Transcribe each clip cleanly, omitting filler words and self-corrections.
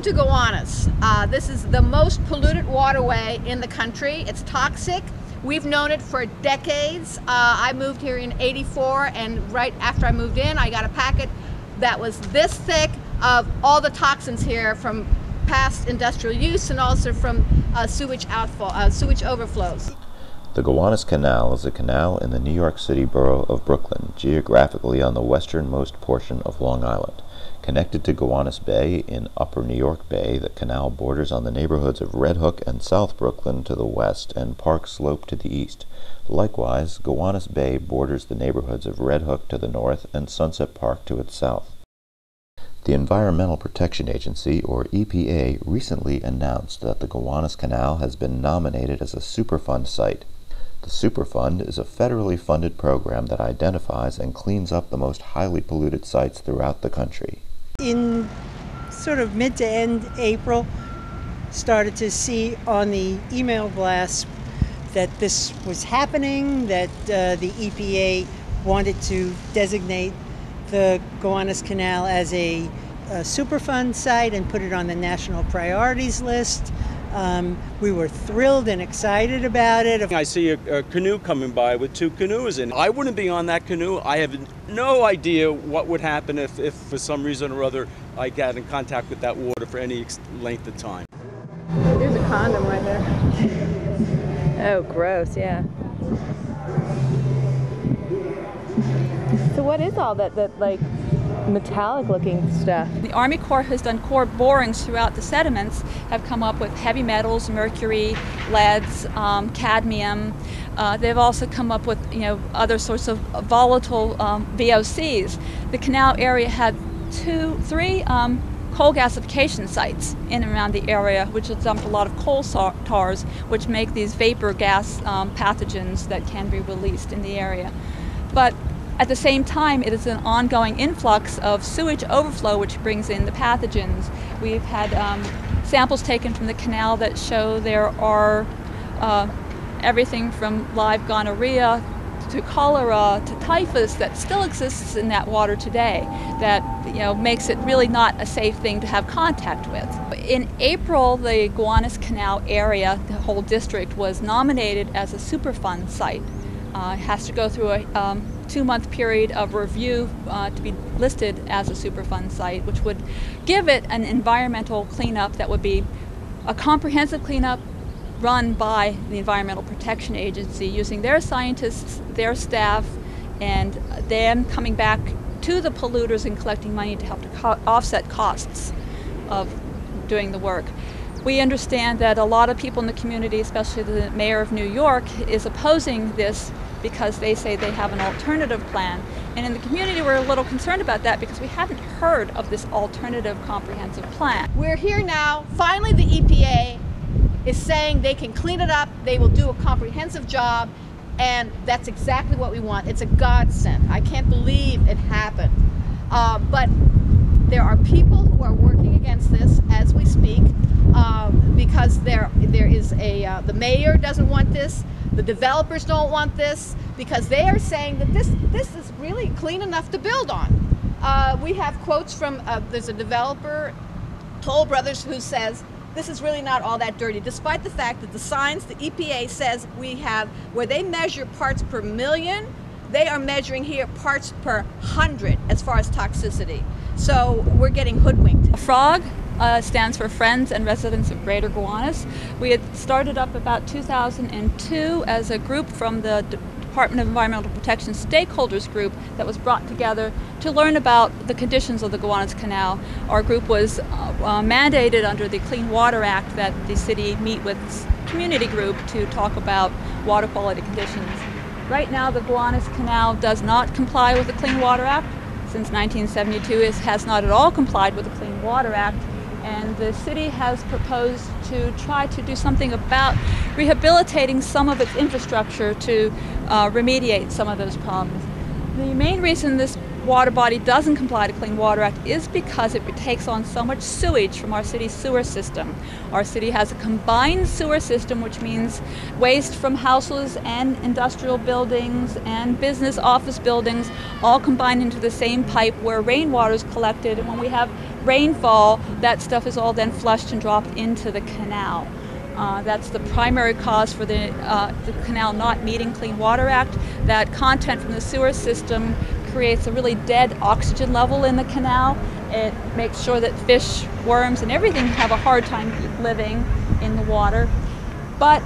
to Gowanus. This is the most polluted waterway in the country. It's toxic. We've known it for decades. I moved here in '84, and right after I moved in, I got a packet that was this thick of all the toxins here from past industrial use and also from sewage overflows. The Gowanus Canal is a canal in the New York City borough of Brooklyn, geographically on the westernmost portion of Long Island. Connected to Gowanus Bay in Upper New York Bay, the canal borders on the neighborhoods of Red Hook and South Brooklyn to the west and Park Slope to the east. Likewise, Gowanus Bay borders the neighborhoods of Red Hook to the north and Sunset Park to its south. The Environmental Protection Agency, or EPA, recently announced that the Gowanus Canal has been nominated as a Superfund site. The Superfund is a federally funded program that identifies and cleans up the most highly polluted sites throughout the country. In sort of mid to end April, started to see on the email blast that this was happening, that the EPA wanted to designate the Gowanus Canal as a Superfund site and put it on the national priorities list. We were thrilled and excited about it. I see a canoe coming by with two canoes in. I wouldn't be on that canoe. I have no idea what would happen if for some reason or other I got in contact with that water for any length of time. There's a condom right there. Oh, gross, yeah. So what is all that like metallic looking stuff? The Army Corps has done core borings throughout the sediments, have come up with heavy metals, mercury, leads, cadmium. They've also come up with other sorts of volatile VOCs. The canal area had three coal gasification sites in and around the area, which has dumped a lot of coal tars, which make these vapor gas pathogens that can be released in the area. But at the same time, it is an ongoing influx of sewage overflow, which brings in the pathogens. We've had samples taken from the canal that show there are everything from live gonorrhea to cholera to typhus that still exists in that water today that makes it really not a safe thing to have contact with. In April, the Gowanus Canal area, the whole district, was nominated as a Superfund site. It has to go through a 2-month period of review to be listed as a Superfund site, which would give it an environmental cleanup that would be a comprehensive cleanup run by the Environmental Protection Agency, using their scientists, their staff, and them coming back to the polluters and collecting money to help to offset costs of doing the work. We understand that a lot of people in the community, especially the mayor of New York, is opposing this because they say they have an alternative plan. And in the community, we're a little concerned about that because we haven't heard of this alternative comprehensive plan. We're here now. Finally, the EPA is saying they can clean it up, they will do a comprehensive job, and that's exactly what we want. It's a godsend. I can't believe it happened. But there are people who are working against this as we speak because there is the mayor doesn't want this, the developers don't want this, because they are saying that this is really clean enough to build on. We have quotes from, there's a developer, Toll Brothers, who says, this is really not all that dirty, despite the fact that the signs the EPA says we have, where they measure parts per million, they are measuring here parts per 100 as far as toxicity. So we're getting hoodwinked. FROGG stands for Friends and Residents of Greater Gowanus. We had started up about 2002 as a group from the Department of Environmental Protection stakeholders group that was brought together to learn about the conditions of the Gowanus Canal. Our group was mandated under the Clean Water Act that the city meet with community group to talk about water quality conditions. Right now, the Gowanus Canal does not comply with the Clean Water Act. Since 1972, it has not at all complied with the Clean Water Act, and the city has proposed to try to do something about rehabilitating some of its infrastructure to remediate some of those problems. The main reason this water body doesn't comply to Clean Water Act is because it takes on so much sewage from our city's sewer system. Our city has a combined sewer system, which means waste from houses and industrial buildings and business office buildings all combined into the same pipe where rainwater is collected, and when we have rainfall, that stuff is all then flushed and dropped into the canal. That's the primary cause for the canal not meeting Clean Water Act. That content from the sewer system creates a really dead oxygen level in the canal. It makes sure that fish, worms, and everything have a hard time living in the water. But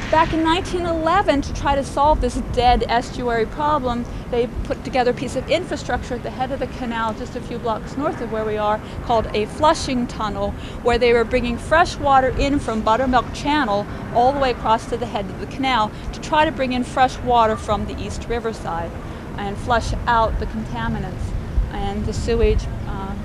back in 1911, to try to solve this dead estuary problem, they put together a piece of infrastructure at the head of the canal just a few blocks north of where we are called a flushing tunnel, where they were bringing fresh water in from Buttermilk Channel all the way across to the head of the canal to try to bring in fresh water from the East Riverside and flush out the contaminants and the sewage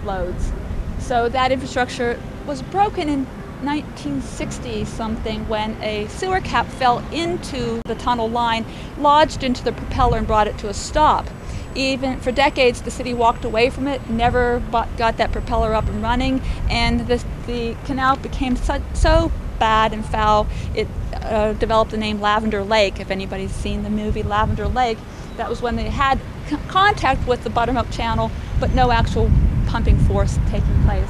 loads. So that infrastructure was broken in 1960 something when a sewer cap fell into the tunnel line, lodged into the propeller and brought it to a stop. Even for decades the city walked away from it, never got that propeller up and running, and the canal became so bad and foul it developed the name Lavender Lake. If anybody's seen the movie Lavender Lake, that was when they had contact with the Buttermilk Channel but no actual pumping force taking place.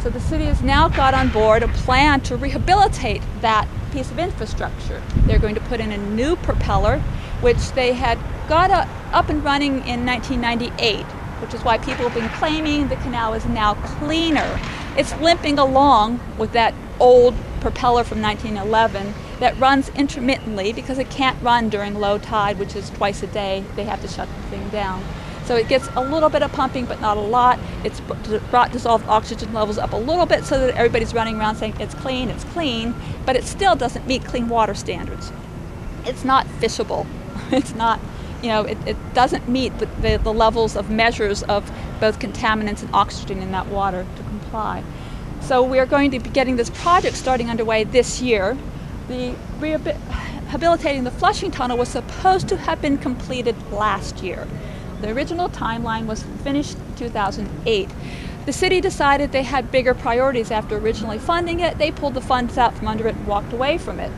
So the city has now got on board a plan to rehabilitate that piece of infrastructure. They're going to put in a new propeller, which they had got up and running in 1998, which is why people have been claiming the canal is now cleaner. It's limping along with that old propeller from 1911 that runs intermittently because it can't run during low tide, which is twice a day. They have to shut the thing down. So it gets a little bit of pumping, but not a lot. It's brought dissolved oxygen levels up a little bit so that everybody's running around saying it's clean, but it still doesn't meet clean water standards. It's not fishable. It's not, it doesn't meet the levels of measures of both contaminants and oxygen in that water to comply. So we're going to be getting this project starting underway this year. The rehabilitating the flushing tunnel was supposed to have been completed last year. The original timeline was finished in 2008. The city decided they had bigger priorities after originally funding it. They pulled the funds out from under it and walked away from it,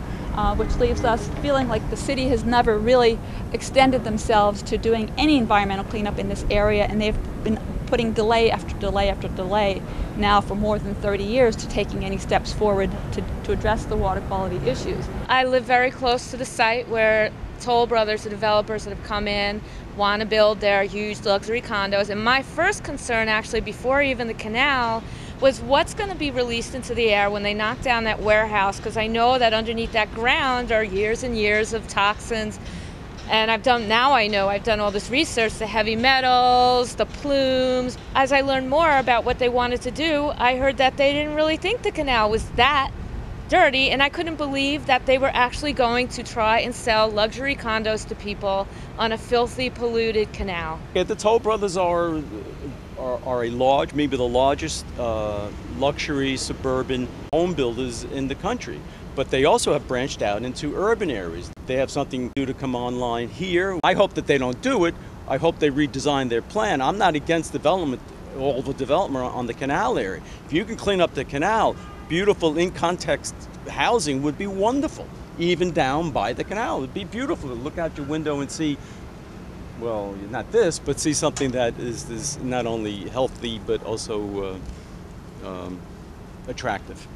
which leaves us feeling like the city has never really extended themselves to doing any environmental cleanup in this area, and they've been putting delay after delay after delay now for more than 30 years to taking any steps forward to address the water quality issues. I live very close to the site where Toll Brothers, the developers that have come in, want to build their huge luxury condos. And my first concern, actually, before even the canal, was what's going to be released into the air when they knock down that warehouse, because I know that underneath that ground are years and years of toxins. And I've done all this research, the heavy metals, the plumes. As I learned more about what they wanted to do, I heard that they didn't really think the canal was that dirty, and I couldn't believe that they were actually going to try and sell luxury condos to people on a filthy, polluted canal. Yeah, the Toll Brothers are a large, maybe the largest luxury suburban home builders in the country. But they also have branched out into urban areas. They have something due to come online here. I hope that they don't do it. I hope they redesign their plan. I'm not against development, all the development on the canal area. If you can clean up the canal, beautiful in-context housing would be wonderful. Even down by the canal, it would be beautiful to look out your window and see, well, not this, but see something that is not only healthy but also attractive.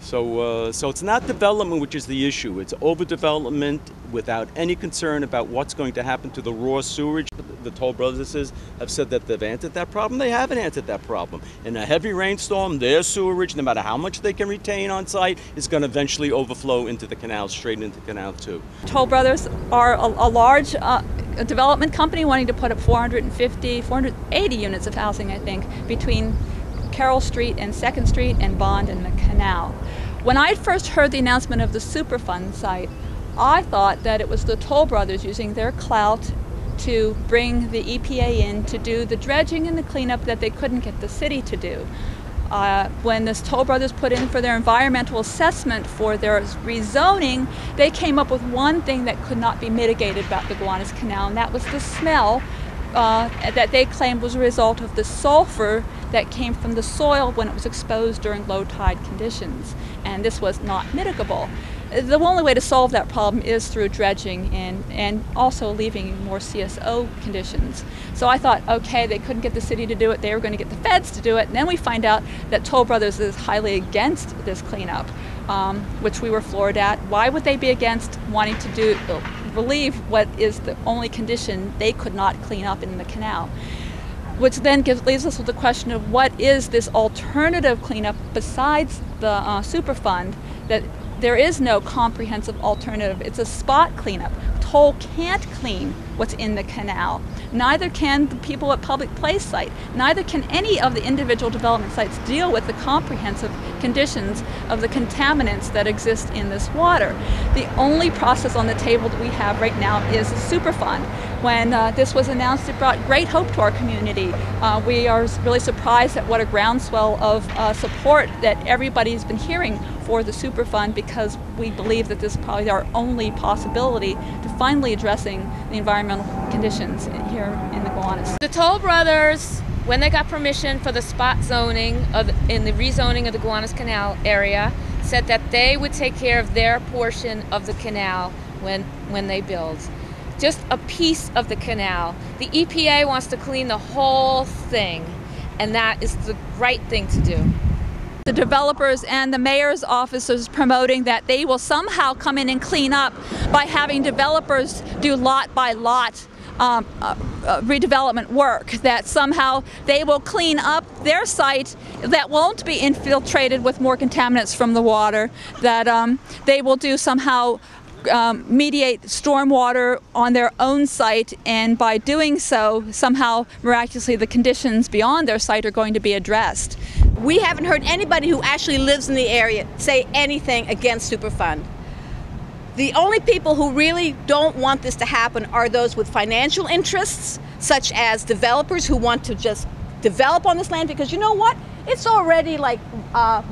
So it's not development which is the issue. It's overdevelopment without any concern about what's going to happen to the raw sewage. The Toll Brothers have said that they've answered that problem. They haven't answered that problem. In a heavy rainstorm, their sewerage, no matter how much they can retain on site, is going to eventually overflow into the canal, straight into the canal too. Toll Brothers are a large development company wanting to put up 480 units of housing, I think, between Carroll Street and 2nd Street and Bond and the canal. When I first heard the announcement of the Superfund site, I thought that it was the Toll Brothers using their clout to bring the EPA in to do the dredging and the cleanup that they couldn't get the city to do. When this Toll Brothers put in for their environmental assessment for their rezoning, they came up with one thing that could not be mitigated about the Gowanus Canal, and that was the smell that they claimed was a result of the sulfur that came from the soil when it was exposed during low tide conditions, and this was not mitigable. The only way to solve that problem is through dredging and also alleviating more CSO conditions. So I thought, okay, they couldn't get the city to do it, they were going to get the feds to do it, and then we find out that Toll Brothers is highly against this cleanup, which we were floored at. Why would they be against wanting to relieve what is the only condition they could not clean up in the canal? Which then leaves us with the question of what is this alternative cleanup besides the Superfund, that there is no comprehensive alternative. It's a spot cleanup. Toll can't clean what's in the canal. Neither can the people at Public Place site. Neither can any of the individual development sites deal with the comprehensive conditions of the contaminants that exist in this water. The only process on the table that we have right now is a Superfund. When this was announced, it brought great hope to our community. We are really surprised at what a groundswell of support that everybody's been hearing for the Superfund, because we believe that this is probably our only possibility to finally addressing the environmental conditions here in the Gowanus. The Toll Brothers, when they got permission for the spot zoning in the rezoning of the Gowanus Canal area, said that they would take care of their portion of the canal when they build. Just a piece of the canal. The EPA wants to clean the whole thing, and that is the right thing to do. The developers and the mayor's office is promoting that they will somehow come in and clean up by having developers do lot by lot redevelopment work, that somehow they will clean up their site that won't be infiltrated with more contaminants from the water, that they will do somehow mediate stormwater on their own site, and by doing so, somehow miraculously the conditions beyond their site are going to be addressed. We haven't heard anybody who actually lives in the area say anything against Superfund. The only people who really don't want this to happen are those with financial interests, such as developers who want to just develop on this land, because you know what? It's already like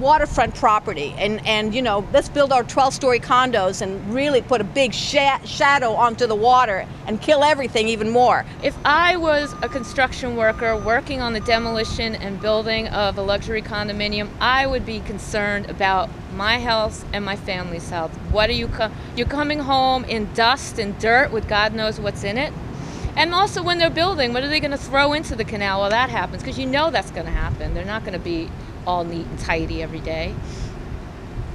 waterfront property, and you know, let's build our 12-story condos and really put a big shadow onto the water and kill everything even more. If I was a construction worker working on the demolition and building of a luxury condominium, I would be concerned about my health and my family's health. What are you're coming home in dust and dirt with God knows what's in it? And also when they're building, what are they going to throw into the canal while that happens? Because you know that's going to happen. They're not going to be all neat and tidy every day.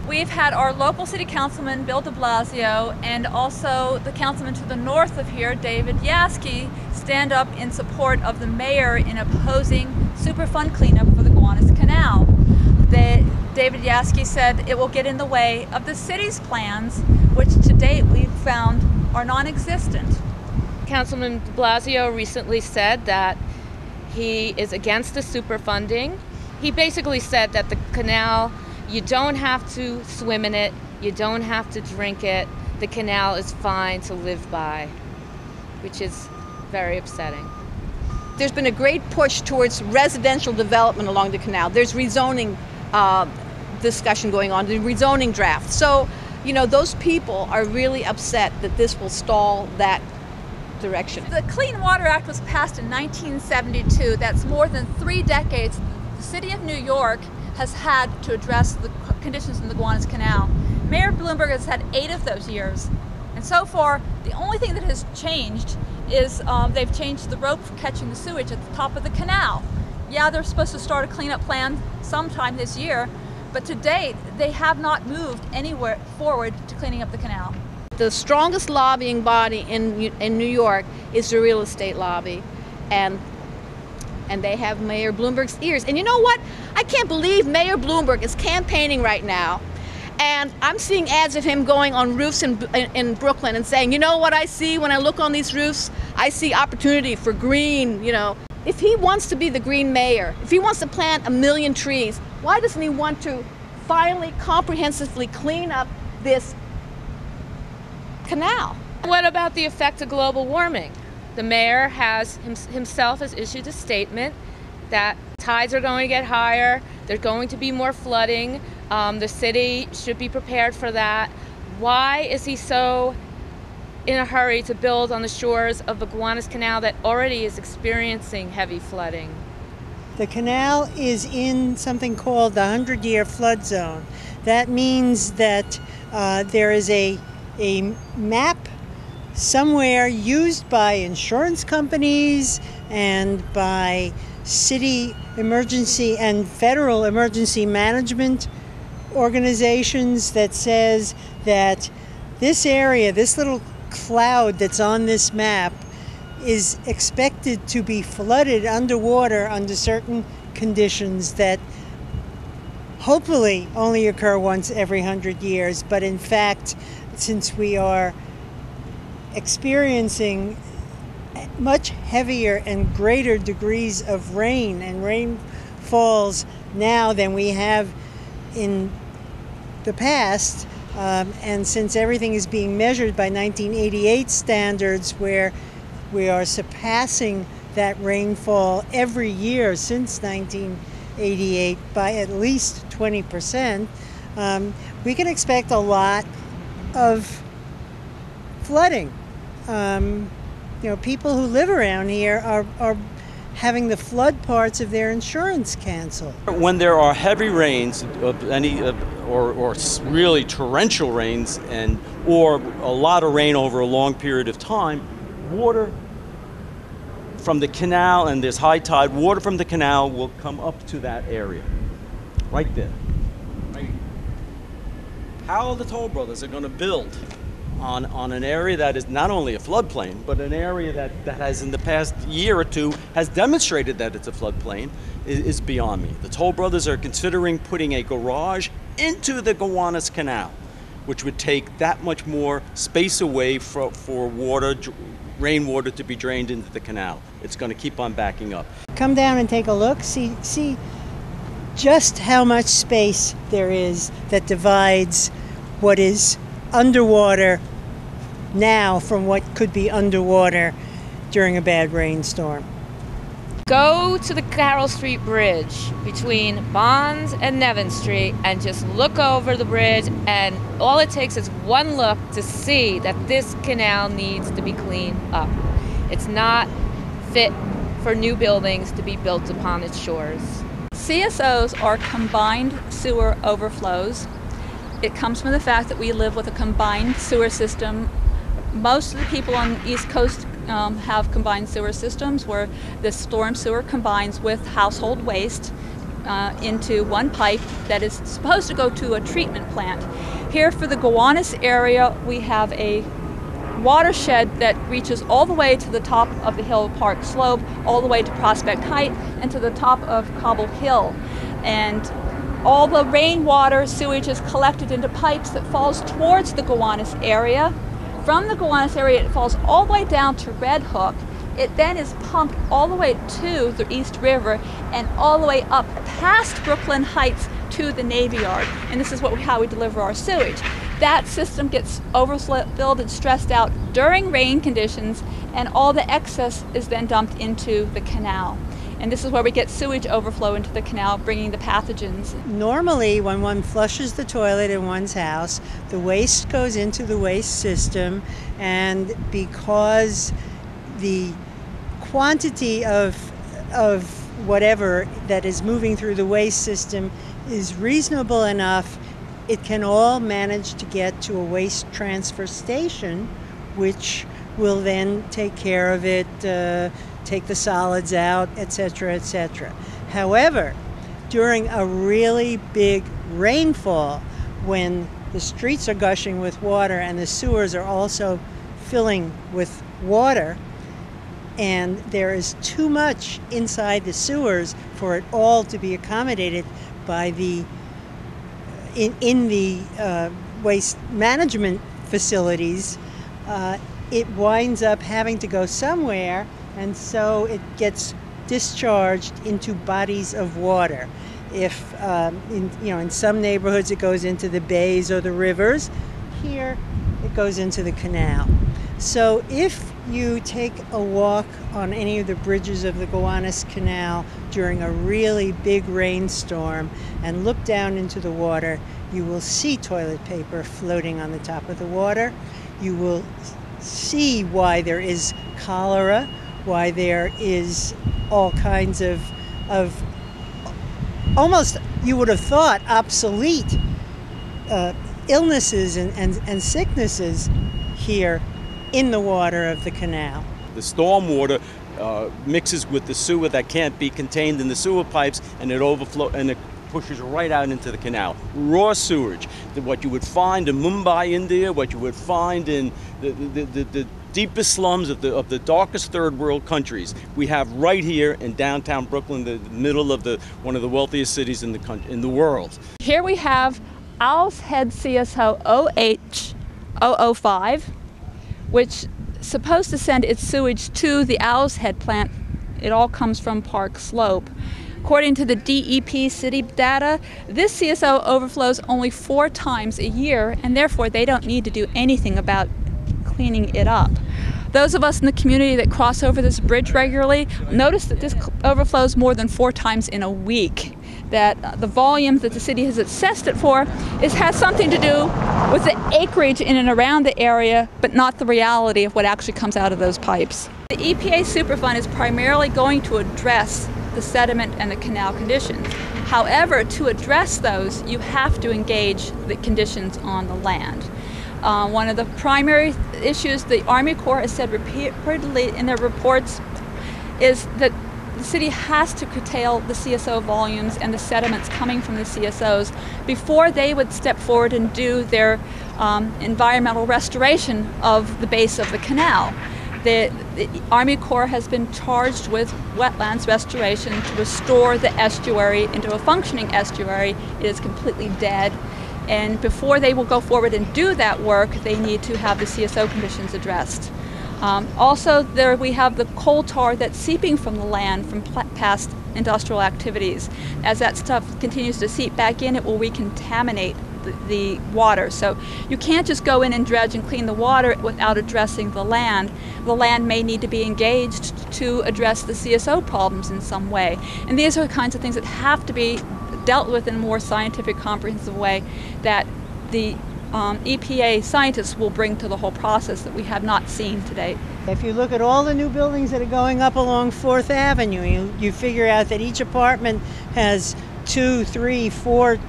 We've had our local city councilman, Bill de Blasio, and also the councilman to the north of here, David Yaski, stand up in support of the mayor in opposing Superfund cleanup for the Gowanus Canal. David Yaski said it will get in the way of the city's plans, which to date we've found are non-existent. Councilman de Blasio recently said that he is against the superfunding. He basically said that the canal, you don't have to swim in it, you don't have to drink it, the canal is fine to live by, which is very upsetting. There's been a great push towards residential development along the canal. There's rezoning discussion going on, the rezoning draft. So, you know, those people are really upset that this will stall that direction. The Clean Water Act was passed in 1972. That's more than 3 decades the city of New York has had to address the conditions in the Gowanus Canal. Mayor Bloomberg has had 8 of those years. And so far, the only thing that has changed is they've changed the rope for catching the sewage at the top of the canal. Yeah, they're supposed to start a cleanup plan sometime this year, but to date, they have not moved anywhere forward to cleaning up the canal. The strongest lobbying body in New York is the real estate lobby, and they have Mayor Bloomberg's ears. And you know what? I can't believe Mayor Bloomberg is campaigning right now, and I'm seeing ads of him going on roofs in Brooklyn and saying, you know what I see when I look on these roofs? I see opportunity for green, you know. If he wants to be the green mayor, if he wants to plant 1 million trees, why doesn't he want to finally comprehensively clean up this canal? What about the effect of global warming? The mayor himself has issued a statement that tides are going to get higher, there's going to be more flooding, the city should be prepared for that. Why is he so in a hurry to build on the shores of the Gowanus Canal that already is experiencing heavy flooding? The canal is in something called the 100-year flood zone. That means that there is a map somewhere used by insurance companies and by city emergency and federal emergency management organizations that says that this area, this little cloud that's on this map, is expected to be flooded underwater under certain conditions that hopefully only occur once every 100 years. But in fact, since we are experiencing much heavier and greater degrees of rain and rainfalls now than we have in the past, and since everything is being measured by 1988 standards, where we are surpassing that rainfall every year since 1988 by at least 20%, we can expect a lot of flooding. People who live around here are having the flood parts of their insurance canceled. When there are heavy rains of any or really torrential rains or a lot of rain over a long period of time, water from the canal, and there's high tide, water from the canal will come up to that area, right there. Right. How the Toll Brothers are going to build on an area that is not only a floodplain, but an area that has in the past year or two has demonstrated that it's a floodplain is beyond me. The Toll Brothers are considering putting a garage into the Gowanus Canal, which would take that much more space away for rainwater to be drained into the canal. It's going to keep on backing up. Come down and take a look, see just how much space there is that divides what is underwater now from what could be underwater during a bad rainstorm. Go to the Carroll Street Bridge between Bonds and Nevin Street and just look over the bridge, and all it takes is one look to see that this canal needs to be cleaned up. It's not fit for new buildings to be built upon its shores. CSOs are combined sewer overflows. It comes from the fact that we live with a combined sewer system. Most of the people on the East Coast have combined sewer systems where the storm sewer combines with household waste into one pipe that is supposed to go to a treatment plant. Here for the Gowanus area, we have a watershed that reaches all the way to the top of the Hill Park slope, all the way to Prospect Height, and to the top of Cobble Hill. And all the rainwater sewage is collected into pipes that falls towards the Gowanus area. From the Gowanus area, it falls all the way down to Red Hook. It then is pumped all the way to the East River and all the way up past Brooklyn Heights to the Navy Yard. And this is how we deliver our sewage. That system gets overfilled and stressed out during rain conditions, and all the excess is then dumped into the canal. And this is where we get sewage overflow into the canal, bringing the pathogens. Normally, when one flushes the toilet in one's house, the waste goes into the waste system, and because the quantity of whatever that is moving through the waste system is reasonable enough, it can all manage to get to a waste transfer station, which will then take care of it, take the solids out, etc., etc. However, during a really big rainfall, when the streets are gushing with water and the sewers are also filling with water, and there is too much inside the sewers for it all to be accommodated by the in the waste management facilities, it winds up having to go somewhere, and so it gets discharged into bodies of water. If in some neighborhoods it goes into the bays or the rivers, here it goes into the canal. So if you take a walk on any of the bridges of the Gowanus Canal during a really big rainstorm and look down into the water, you will see toilet paper floating on the top of the water. You will see why there is cholera, why there is all kinds of almost, you would have thought, obsolete illnesses and sicknesses here in the water of the canal. The stormwater mixes with the sewer that can't be contained in the sewer pipes, and it overflows and it pushes right out into the canal. Raw sewage, what you would find in Mumbai, India, what you would find in the deepest slums of the darkest third world countries, we have right here in downtown Brooklyn, the middle of one of the wealthiest cities in the world. Here we have Owl's Head CSO OH005, which is supposed to send its sewage to the Owl's Head plant. It all comes from Park Slope. According to the DEP city data, this CSO overflows only 4 times a year, and therefore they don't need to do anything about cleaning it up. Those of us in the community that cross over this bridge regularly notice that this overflows more than 4 times in a week. That the volume that the city has assessed it for has something to do with the acreage in and around the area, but not the reality of what actually comes out of those pipes. The EPA Superfund is primarily going to address the sediment and the canal conditions. However, to address those, you have to engage the conditions on the land. One of the primary issues the Army Corps has said repeatedly in their reports is that the city has to curtail the CSO volumes and the sediments coming from the CSOs before they would step forward and do their environmental restoration of the base of the canal. The Army Corps has been charged with wetlands restoration to restore the estuary into a functioning estuary. It is completely dead. And before they will go forward and do that work, they need to have the CSO conditions addressed. Also, there we have the coal tar that's seeping from the land from past industrial activities. As that stuff continues to seep back in, it will recontaminate the water. So you can't just go in and dredge and clean the water without addressing the land. The land may need to be engaged to address the CSO problems in some way. And these are the kinds of things that have to be dealt with in a more scientific, comprehensive way that the EPA scientists will bring to the whole process that we have not seen to date. If you look at all the new buildings that are going up along 4th Avenue, you figure out that each apartment has 2, 3, 4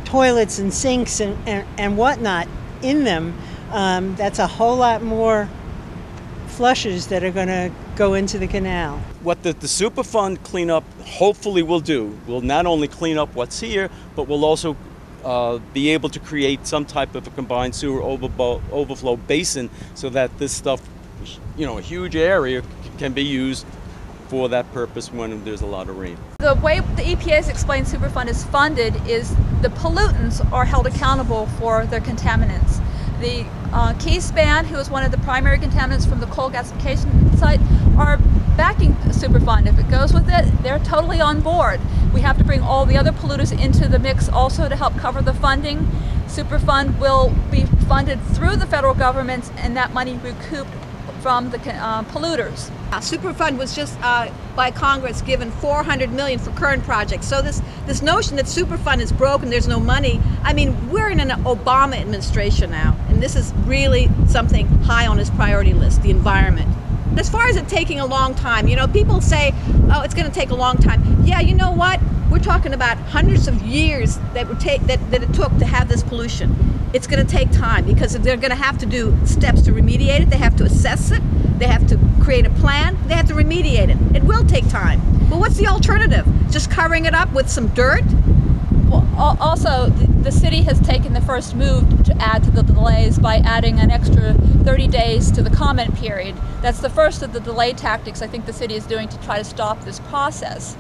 toilets and sinks and whatnot in them. That's a whole lot more flushes that are going to go into the canal. What the Superfund cleanup hopefully will do will not only clean up what's here, but will also be able to create some type of a combined sewer overflow basin so that this stuff, a huge area can be used for that purpose when there's a lot of rain. The way the EPA has explained Superfund is funded is the pollutants are held accountable for their contaminants. The key span, who is one of the primary contaminants from the coal gasification site, are backing Superfund. If it goes with it, they're totally on board. We have to bring all the other polluters into the mix also to help cover the funding. Superfund will be funded through the federal government and that money recouped from the polluters. Superfund was just by Congress given $400 million for current projects. So this notion that Superfund is broken, there's no money. I mean, we're in an Obama administration now, and this is really something high on his priority list, the environment. As far as it taking a long time, people say, oh, it's going to take a long time. Yeah, you know what? We're talking about hundreds of years that it took to have this pollution. It's going to take time because they're going to have to do steps to remediate it. They have to assess it. They have to create a plan. They have to remediate it. It will take time. But what's the alternative? Just covering it up with some dirt? Well, also, the city has taken the first move to add to the delays by adding an extra 30 days to the comment period. That's the first of the delay tactics I think the city is doing to try to stop this process.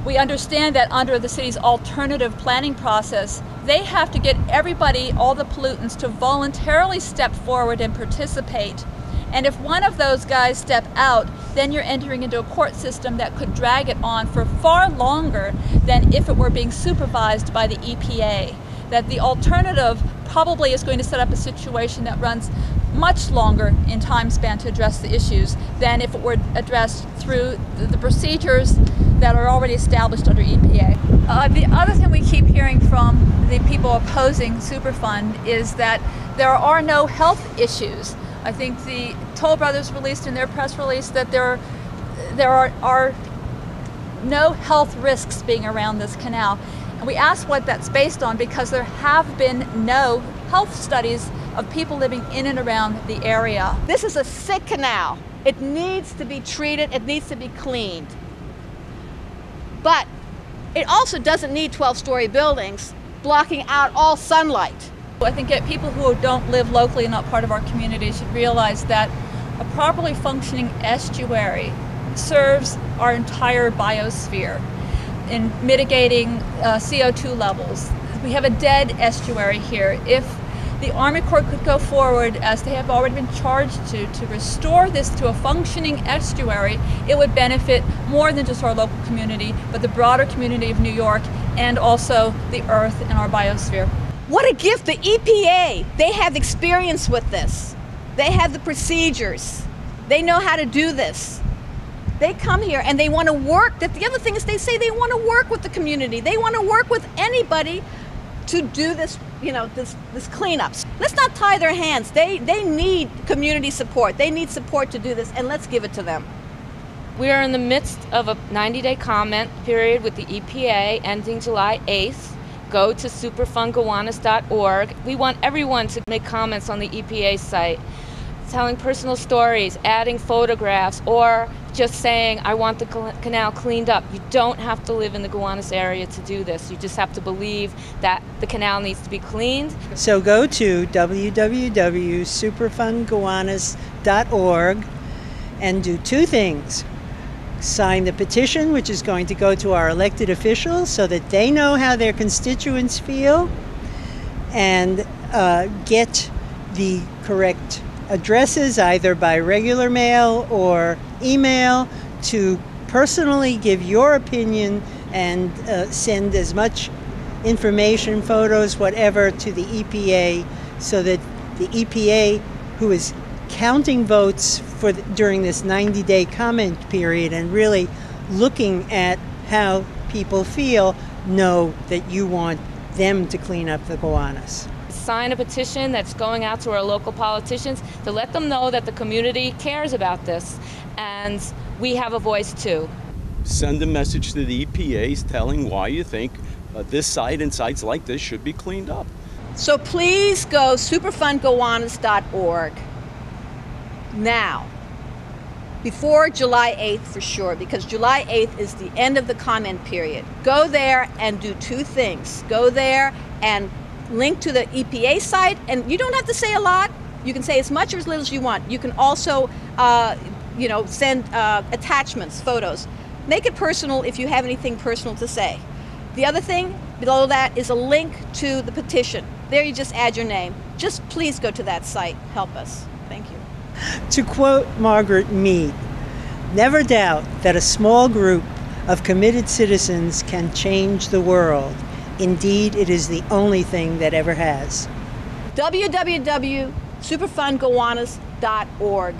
We understand that under the city's alternative planning process, they have to get everybody, all the pollutants, to voluntarily step forward and participate. And if one of those guys step out, then you're entering into a court system that could drag it on for far longer than if it were being supervised by the EPA. That the alternative probably is going to set up a situation that runs much longer in time span to address the issues than if it were addressed through the procedures that are already established under EPA. The other thing we keep hearing from the people opposing Superfund is that there are no health issues. I think the Toll Brothers released in their press release that there are no health risks being around this canal. And we asked what that's based on because there have been no health studies of people living in and around the area. This is a sick canal. It needs to be treated, it needs to be cleaned. But it also doesn't need 12-story buildings blocking out all sunlight. I think that people who don't live locally and not part of our community should realize that a properly functioning estuary serves our entire biosphere in mitigating CO2 levels. We have a dead estuary here. If the Army Corps could go forward, as they have already been charged to restore this to a functioning estuary, it would benefit more than just our local community, but the broader community of New York and also the earth and our biosphere. What a gift, the EPA. They have experience with this. They have the procedures. They know how to do this. They come here and they want to work. The other thing is they say they want to work with the community. They want to work with anybody to do this, this cleanups. Let's not tie their hands. They need community support. They need support to do this, and let's give it to them. We are in the midst of a 90-day comment period with the EPA ending July 8th. Go to superfundgowanus.org. We want everyone to make comments on the EPA site, telling personal stories, adding photographs, or just saying, I want the canal cleaned up. You don't have to live in the Gowanus area to do this. You just have to believe that the canal needs to be cleaned. So go to www.superfundgowanus.org and do two things. Sign the petition, which is going to go to our elected officials so that they know how their constituents feel, and get the correct addresses either by regular mail or email to personally give your opinion, and send as much information, photos, whatever, to the EPA so that the EPA, who is counting votes during this 90-day comment period and really looking at how people feel, know that you want them to clean up the Gowanus. Sign a petition that's going out to our local politicians to let them know that the community cares about this, and we have a voice too. Send a message to the EPA telling why you think this site and sites like this should be cleaned up. So please go superfundgowanus.org now, before July 8th for sure, because July 8th is the end of the comment period. Go there and do two things. Go there and link to the EPA site, and you don't have to say a lot. You can say as much or as little as you want. You can also send attachments, photos. Make it personal if you have anything personal to say. The other thing below that is a link to the petition. There you just add your name. Just please go to that site. Help us. Thank you. To quote Margaret Mead, never doubt that a small group of committed citizens can change the world. Indeed, it is the only thing that ever has. www.superfundgowanus.org